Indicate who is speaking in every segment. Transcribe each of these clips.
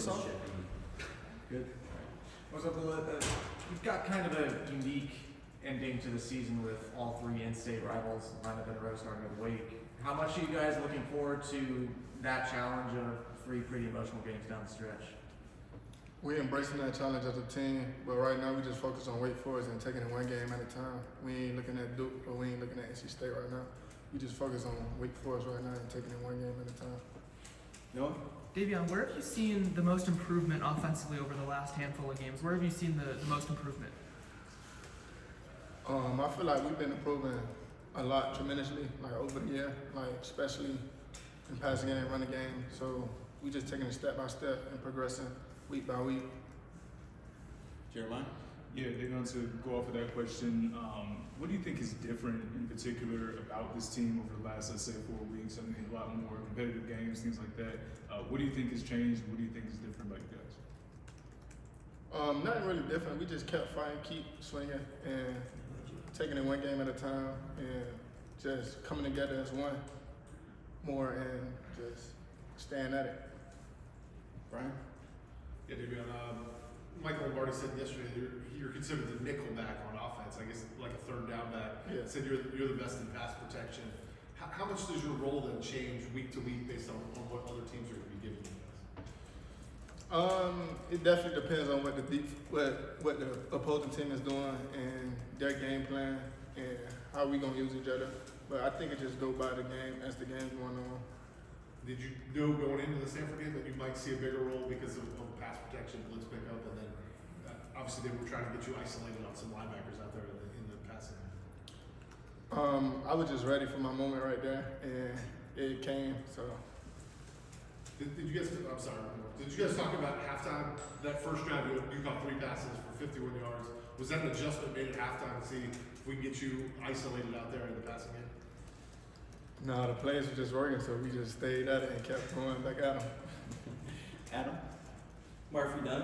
Speaker 1: this
Speaker 2: on?
Speaker 1: shit.
Speaker 2: Good.
Speaker 3: What's up, Lil? You've got kind of a unique ending to the season with all three in-state rivals lined up in a row starting with Wake. How much are you guys looking forward to that challenge of three pretty emotional games down the stretch?
Speaker 4: We're embracing that challenge as a team, but right now we just focus on Wake Forest and taking it one game at a time. We ain't looking at Duke or we ain't looking at NC State right now. We just focus on Wake Forest right now and taking it one game at a time.
Speaker 2: Noah?
Speaker 5: Davion, where have you seen the most improvement offensively over the last handful of games? Where have you seen the most improvement?
Speaker 4: I feel like we've been improving a lot tremendously, like over the year, like especially in passing game and running game. So we just taking it step by step and progressing week by week.
Speaker 2: Jeremiah?
Speaker 6: Yeah, Davion, to go off of that question, what do you think is different in particular about this team over the last, let's say, 4 weeks? I mean, a lot more competitive games, things like that. What do you think has changed? What do you think is different about you guys?
Speaker 4: Nothing really different. We just kept fighting, keep swinging, and taking it one game at a time, and just coming together as one more and just staying at it.
Speaker 2: Brian?
Speaker 1: Yeah, Davion, Michael Lombardi said yesterday you're considered the nickel back on offense. I guess like a third down back.
Speaker 4: Yeah.
Speaker 1: Said you're the best in pass protection. How much does your role then change week to week based on what other teams are going to be giving you guys?
Speaker 4: It definitely depends on what the opposing team is doing and their game plan and how we gonna use each other. But I think it just go by the game as the game's going on.
Speaker 1: Did you know going into the Stanford game that you might see a bigger role because of pass protection, blitz pickup, and then obviously they were trying to get you isolated on some linebackers out there in the passing game?
Speaker 4: I was just ready for my moment right there, and it came. So
Speaker 1: Did you guys? I'm sorry. Did you guys talk about halftime? That first drive, you caught 3 passes for 51 yards. Was that an adjustment made at halftime to see if we can get you isolated out there in the passing game?
Speaker 4: no, the plays were just working, so we just stayed at it and kept going back at them.
Speaker 2: Adam?
Speaker 7: Murphy, done?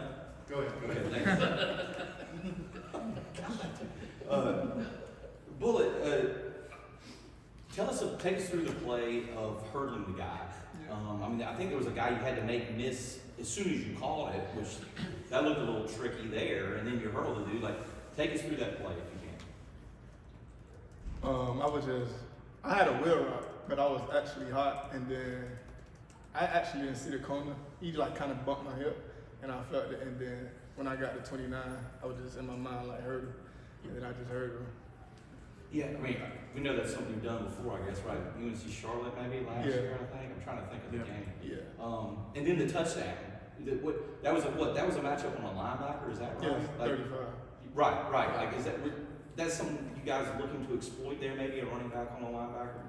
Speaker 1: Go ahead.
Speaker 7: Okay, thanks. Bullet, take us through the play of hurdling the guy. I mean, I think there was a guy you had to make miss as soon as you called it, which that looked a little tricky there, and then you hurdled the dude. Like, take us through that play if you can.
Speaker 4: I had a wheel route, but I was actually hot, and then I actually didn't see the corner. He like kind of bumped my hip, and I felt it, and then when I got to 29, I was just in my mind like hurdle, and then I just hurdled him.
Speaker 7: Yeah, I mean, we know that's something you've done before, I guess, right? UNC Charlotte maybe last year, I think. I'm trying to think of the game.
Speaker 4: Yeah.
Speaker 7: And then the touchdown. That was a matchup on a linebacker, is that right?
Speaker 4: Yeah, 35.
Speaker 7: Right. Like, that's something you guys are looking to exploit there, maybe a running back on a linebacker?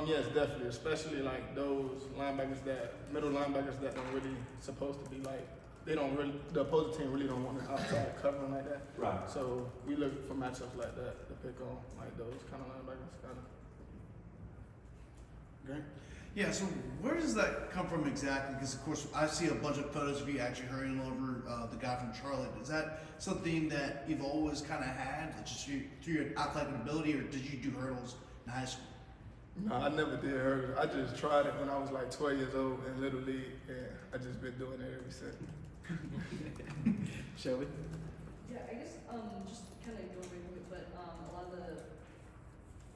Speaker 4: Yes, definitely. Especially like those middle linebackers that don't really supposed to be like, the opposing team really don't want an outside covering like that.
Speaker 7: Right.
Speaker 4: So we look for matchups like that to pick on, like those kind of linebackers.
Speaker 2: Grant?
Speaker 8: Yeah, so where does that come from exactly? Because of course I see a bunch of photos of you actually hurrying over the guy from Charlotte. Is that something that you've always kind of had, just through your athletic ability, or did you do hurdles in high school?
Speaker 4: No, I never did hurdles. I just tried it when I was like 12 years old in Little League, and I just been doing it ever since.
Speaker 2: Shelby?
Speaker 9: Yeah, I guess just kind of going away from it, but a lot of the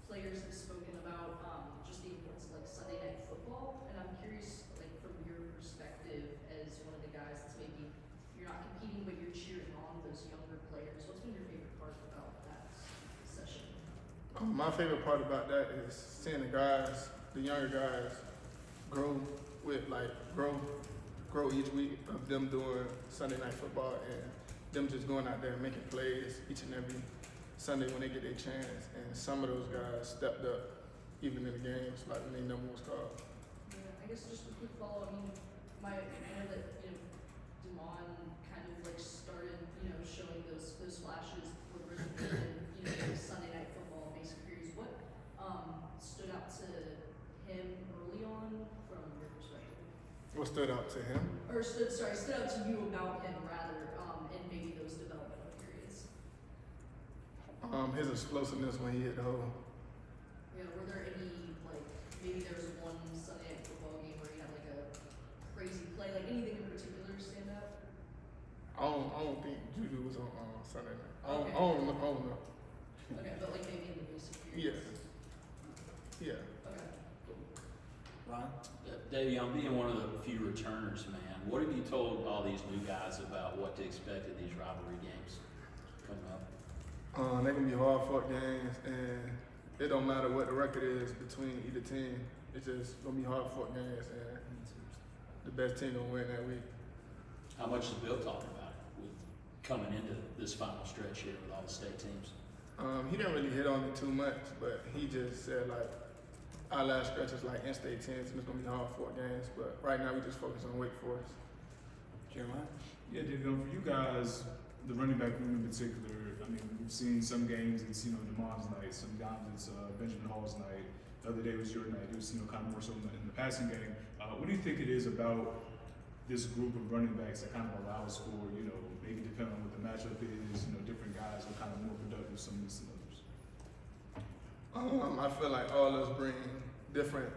Speaker 9: players have spoken about just the importance of like Sunday night football, and I'm curious, like from your perspective as one of the guys that's maybe you're not competing but you're cheering on those younger players. What's been your favorite part about that session?
Speaker 4: My favorite part about that is seeing the younger guys, grow each week of them doing Sunday night football and them just going out there and making plays each and every Sunday when they get their chance. And some of those guys stepped up even in the games, like when their number was called.
Speaker 9: Yeah, I guess just a quick follow. I mean, I know that Davion kind of like started showing those flashes for the rest of the Sunday night football basic periods. What stood out to him early on from your perspective?
Speaker 4: What stood out to him?
Speaker 9: Or stood out to you about him rather, in maybe those developmental periods?
Speaker 4: His explosiveness when he hit the hole.
Speaker 9: Yeah, were there any, like, maybe there was one Sunday night football game where he had like a crazy play, like anything in particular stand
Speaker 4: on Sunday night. I
Speaker 9: Okay.
Speaker 4: don't know.
Speaker 9: Okay, but like maybe in the basic
Speaker 4: Yeah.
Speaker 9: periods.
Speaker 4: Yeah.
Speaker 9: Okay.
Speaker 2: Ryan?
Speaker 10: Davion, being one of the few returners, man, what have you told all these new guys about what to expect in these rivalry games coming up?
Speaker 4: They're gonna be hard fought games, and it don't matter what the record is between either team. It's just gonna be hard fought games, and the best team gonna win that week.
Speaker 10: How much is Bill talking about with coming into this final stretch here with all the state teams?
Speaker 4: He didn't really hit on it too much, but he just said like our last stretch is like in-state teams, and it's gonna be hard fought games. But right now we just focus on Wake Forest.
Speaker 2: Jeremiah?
Speaker 6: Yeah, Davion, for you guys, the running back room in particular, I mean, we've seen some games it's, DeMond's night, sometimes it's Benjamin Hall's night. The other day was your night. It was, kind of more so in the passing game. What do you think it is about this group of running backs that kind of allows for, maybe depending on what the matchup is, different guys are kind of more productive some weeks than others?
Speaker 4: I feel like all of us bring different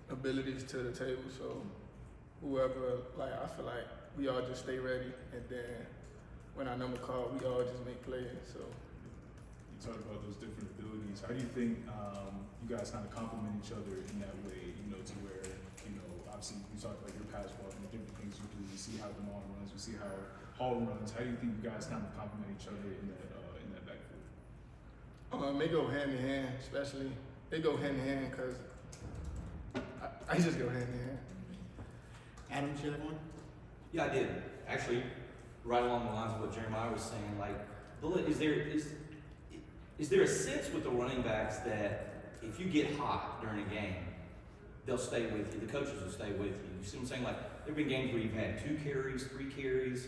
Speaker 4: abilities to the table, so whoever, I feel like we all just stay ready, and then when our number called, we all just make plays. So
Speaker 6: You talked about those different abilities. How do you think you guys kind of complement each other in that way, to where, obviously you talked about your pass block and the different things you do. You see how DeMond runs, you see how Hall runs. How do you think you guys kind of complement each other in that backfield?
Speaker 4: they go hand in hand, especially. They go hand in hand because I just go hand in hand.
Speaker 2: Adam, did you have one?
Speaker 7: Yeah, I did. Actually, right along the lines of what Jeremiah was saying, Bullet, is there a sense with the running backs that if you get hot during a game, they'll stay with you. The coaches will stay with you. You see what I'm saying? There have been games where you've had 2 carries, 3 carries.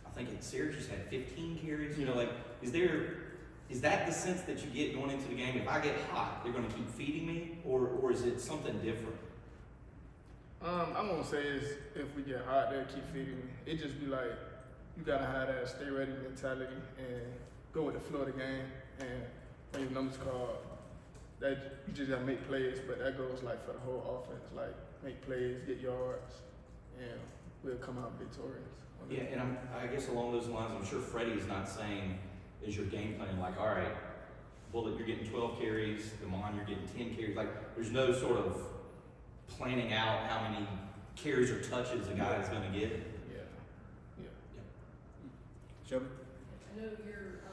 Speaker 7: I think at Syracuse had 15 carries. Is that the sense that you get going into the game? If I get hot, they're going to keep feeding me, or is it something different?
Speaker 4: I won't say it's if we get hot, they'll keep feeding me. It just be like, you gotta have that stay ready mentality and go with the flow of the game. And when your numbers called, that you just gotta make plays, but that goes for the whole offense. Make plays, get yards, and we'll come out victorious.
Speaker 7: Yeah, and I guess along those lines, I'm sure Freddie is not saying, is your game plan all right, Bullet, you're getting 12 carries, DeMond, you're getting 10 carries. There's no sort of planning out how many carries or touches a guy is going to get.
Speaker 4: Yeah.
Speaker 2: Shelby?
Speaker 9: I know you're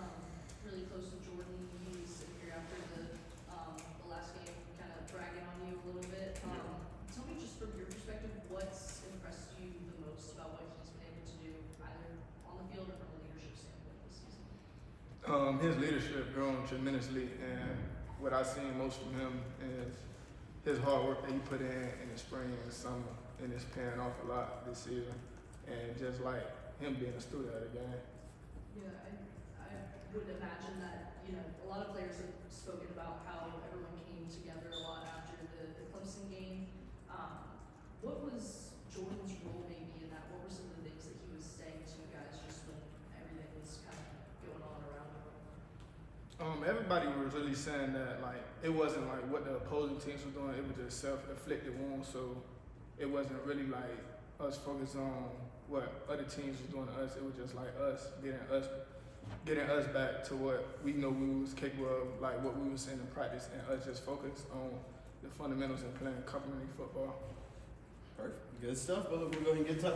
Speaker 9: really close to Jordan. He was in here after the last game, kind of bragging on you a little bit. Tell me just from your perspective, what's impressed you the most about what he's been able to do, either on the field or from a leadership standpoint this season?
Speaker 4: His leadership grown tremendously, and what I've seen most from him is his hard work that he put in the spring and the summer, and it's paying off a lot this season. And just him being a student of the game.
Speaker 9: Yeah, I would imagine that, a lot of players have spoken about how everyone came together a lot after the Clemson game. What was Jordan's role maybe in that? What were some of the things that he was saying to you guys just when everything was kind of going on around him?
Speaker 4: Everybody was really saying that it wasn't what the opposing teams were doing, it was just self-inflicted wounds, so it wasn't really us focused on what other teams was doing to us. It was just us getting us back to what we know we was capable of, what we was saying in practice, and us just focus on the fundamentals and playing complementary football.
Speaker 2: Perfect. Good stuff, brother. We'll go ahead and get to